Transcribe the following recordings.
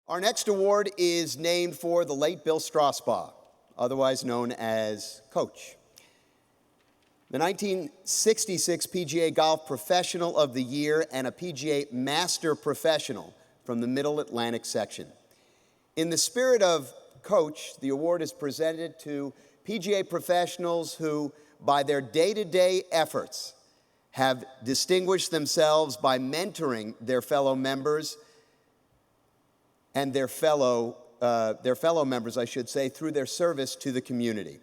Our next award is named for the late Bill Strausbaugh, otherwise known as Coach. The 1966 PGA Golf Professional of the Year and a PGA Master Professional from the Middle Atlantic section. In the spirit of Coach, the award is presented to PGA professionals who, by their day-to-day efforts, have distinguished themselves by mentoring their fellow members and their fellow members, I should say, through their service to the community.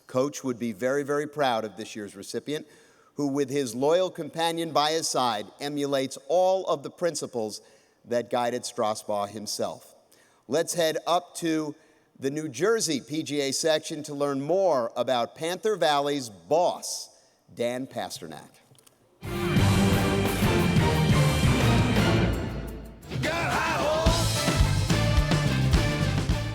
Coach would be very, very proud of this year's recipient, who with his loyal companion by his side emulates all of the principles that guided Strausbaugh himself. Let's head up to the New Jersey PGA section to learn more about Panther Valley's boss, Dan Pasternak.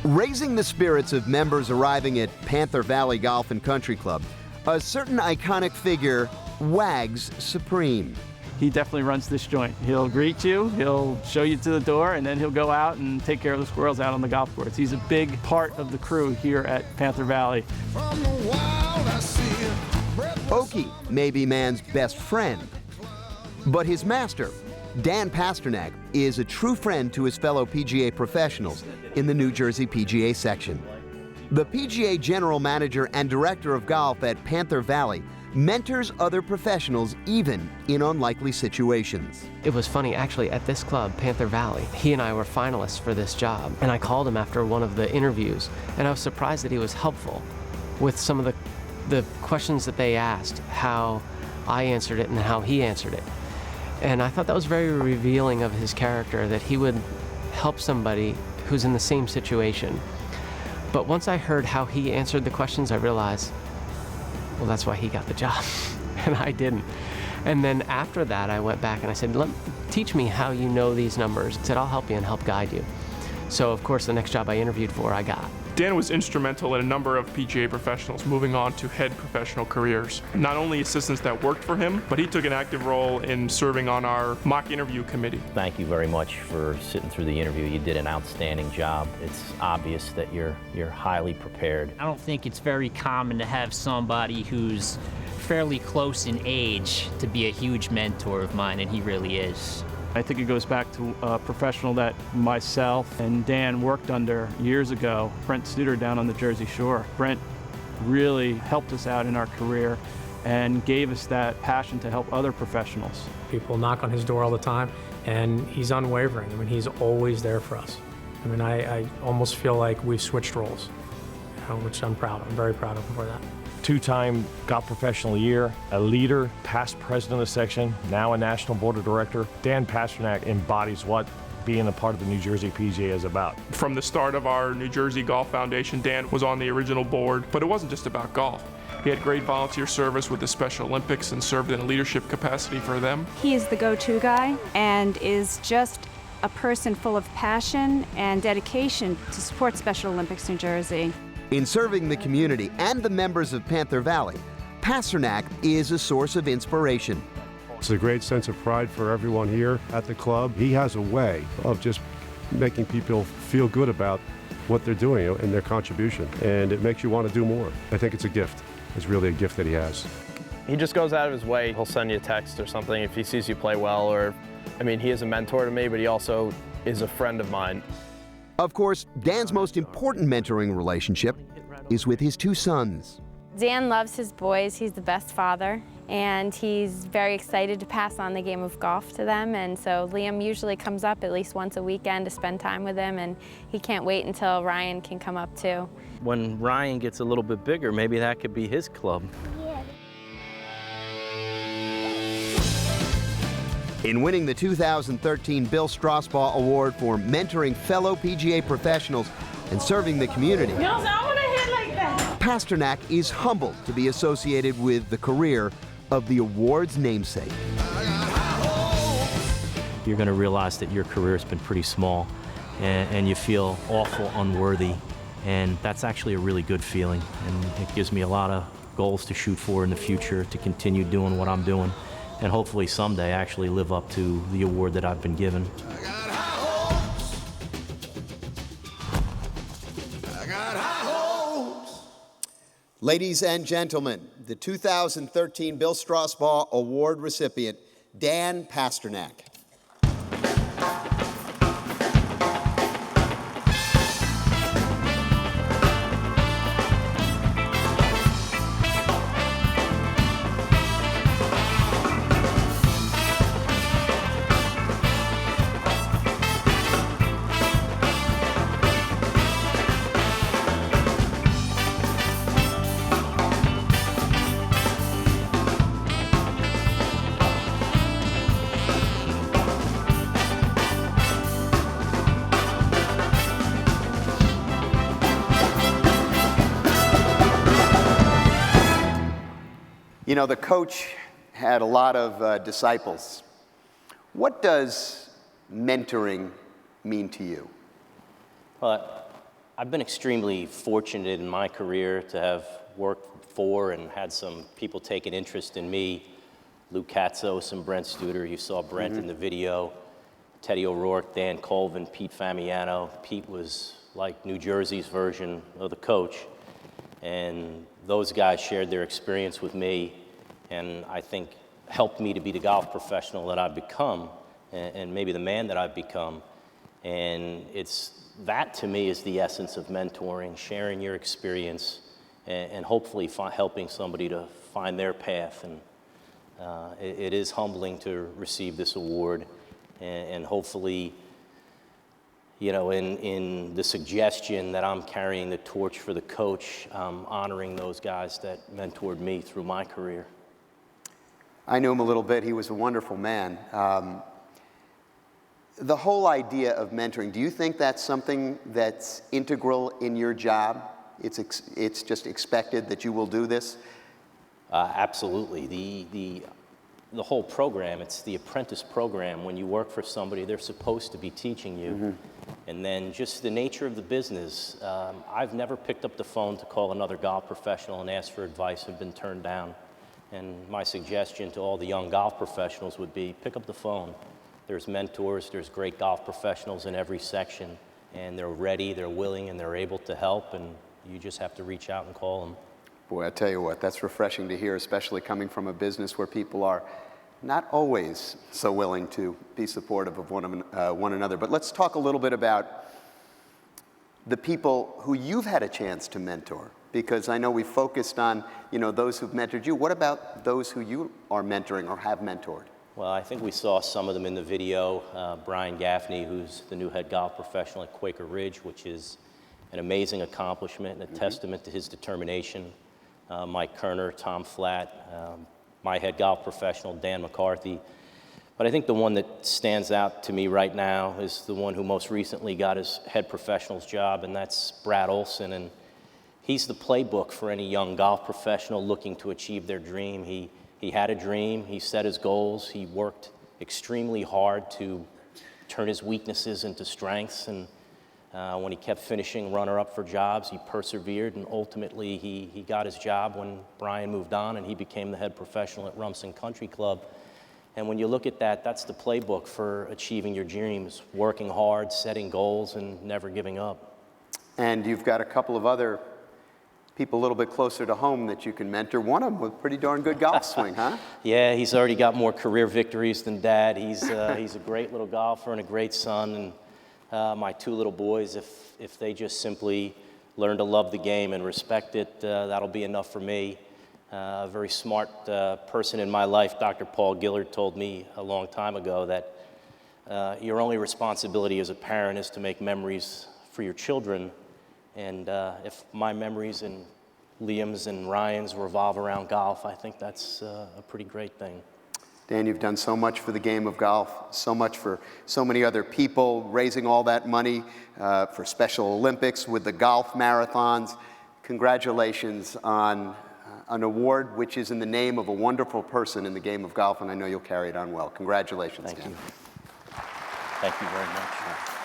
Raising the spirits of members arriving at Panther Valley Golf and Country Club, a certain iconic figure wags supreme. He definitely runs this joint. He'll greet you, he'll show you to the door, and then he'll go out and take care of the squirrels out on the golf course. He's a big part of the crew here at Panther Valley. Okie may be man's best friend, but his master, Dan Pasternak, is a true friend to his fellow PGA professionals in the New Jersey PGA section. The PGA General Manager and Director of Golf at Panther Valley mentors other professionals even in unlikely situations. It was funny, actually, at this club, Panther Valley, he and I were finalists for this job, and I called him after one of the interviews, and I was surprised that he was helpful with some of the questions that they asked, how I answered it and how he answered it. And I thought that was very revealing of his character, that he would help somebody who's in the same situation. But once I heard how he answered the questions, I realized, well, that's why he got the job, and I didn't. And then after that, I went back and I said, teach me how you know these numbers. He said, I'll help you and help guide you. So, of course, the next job I interviewed for, I got. Dan was instrumental in a number of PGA professionals moving on to head professional careers. Not only assistants that worked for him, but he took an active role in serving on our mock interview committee. Thank you very much for sitting through the interview. You did an outstanding job. It's obvious that you're highly prepared. I don't think it's very common to have somebody who's fairly close in age to be a huge mentor of mine, and he really is. I think it goes back to a professional that myself and Dan worked under years ago, Brent Studer down on the Jersey Shore. Brent really helped us out in our career and gave us that passion to help other professionals. People knock on his door all the time, and he's unwavering. I mean, he's always there for us. I mean, I almost feel like we've switched roles, which I'm proud of. I'm very proud of him for that. Two-time Golf Professional of the Year, a leader, past president of the section, now a national board of director. Dan Pasternak embodies what being a part of the New Jersey PGA is about. From the start of our New Jersey Golf Foundation, Dan was on the original board, but it wasn't just about golf. He had great volunteer service with the Special Olympics and served in a leadership capacity for them. He is the go-to guy and is just a person full of passion and dedication to support Special Olympics New Jersey. In serving the community and the members of Panther Valley, Pasternak is a source of inspiration. It's a great sense of pride for everyone here at the club. He has a way of just making people feel good about what they're doing and their contribution, and it makes you want to do more. I think it's a gift. It's really a gift that he has. He just goes out of his way. He'll send you a text or something if he sees you play well, or, I mean, he is a mentor to me, but he also is a friend of mine. Of course, Dan's most important mentoring relationship is with his two sons. Dan loves his boys. He's the best father, and he's very excited to pass on the game of golf to them. And so Liam usually comes up at least once a weekend to spend time with him, and he can't wait until Ryan can come up too. When Ryan gets a little bit bigger, maybe that could be his club. In winning the 2013 Bill Strausbaugh Award for mentoring fellow PGA professionals and serving the community, Pasternak is humbled to be associated with the career of the award's namesake. You're going to realize that your career has been pretty small, and you feel awful unworthy, and that's actually a really good feeling, and it gives me a lot of goals to shoot for in the future, to continue doing what I'm doing, and hopefully someday actually live up to the award that I've been given. Ladies and gentlemen, the 2013 Bill Strausbaugh Award recipient, Dan Pasternak. You know, the coach had a lot of disciples. What does mentoring mean to you? Well, I've been extremely fortunate in my career to have worked for and had some people take an interest in me. Lou Katzos and Brent Studer, you saw Brent in the video, Teddy O'Rourke, Dan Colvin, Pete Famiano. Pete was like New Jersey's version of the coach. And those guys shared their experience with me, and I think helped me to be the golf professional that I've become, and maybe the man that I've become. And that to me is the essence of mentoring, sharing your experience, and hopefully helping somebody to find their path. And it is humbling to receive this award, and hopefully, you know, in the suggestion that I'm carrying the torch for the coach, honoring those guys that mentored me through my career. I knew him a little bit. He was a wonderful man. The whole idea of mentoring, do you think that's something that's integral in your job? It's just expected that you will do this? Absolutely. The whole program, it's the apprentice program. When you work for somebody, they're supposed to be teaching you. And then just the nature of the business. I've never picked up the phone to call another golf professional and ask for advice and been turned down. And my suggestion to all the young golf professionals would be, pick up the phone. There's mentors, there's great golf professionals in every section, and they're ready, they're willing, and they're able to help, and you just have to reach out and call them. Boy, I tell you what, that's refreshing to hear, especially coming from a business where people are not always so willing to be supportive of one another. But let's talk a little bit about the people who you've had a chance to mentor, because I know we focused on, you know, those who've mentored you. What about those who you are mentoring or have mentored? Well, I think we saw some of them in the video. Brian Gaffney, who's the new head golf professional at Quaker Ridge, which is an amazing accomplishment and a testament to his determination. Mike Kerner, Tom Flatt, my head golf professional, Dan McCarthy. But I think the one that stands out to me right now is the one who most recently got his head professional's job, and that's Brad Olson. And he's the playbook for any young golf professional looking to achieve their dream. He had a dream, he set his goals, he worked extremely hard to turn his weaknesses into strengths, and when he kept finishing runner-up for jobs, he persevered, and ultimately he got his job when Brian moved on, and he became the head professional at Rumson Country Club. And when you look at that, that's the playbook for achieving your dreams, working hard, setting goals, and never giving up. And you've got a couple of other people a little bit closer to home that you can mentor. One of them with a pretty darn good golf swing, huh? Yeah, he's already got more career victories than Dad. He's a great little golfer and a great son. And my two little boys, if they just simply learn to love the game and respect it, that'll be enough for me. A very smart person in my life, Dr. Paul Gillard, told me a long time ago that your only responsibility as a parent is to make memories for your children. And if my memories and Liam's and Ryan's revolve around golf, I think that's a pretty great thing. Dan, you've done so much for the game of golf, so much for so many other people, raising all that money for Special Olympics with the golf marathons. Congratulations on an award which is in the name of a wonderful person in the game of golf, and I know you'll carry it on well. Congratulations, Dan. Thank you. Thank you very much.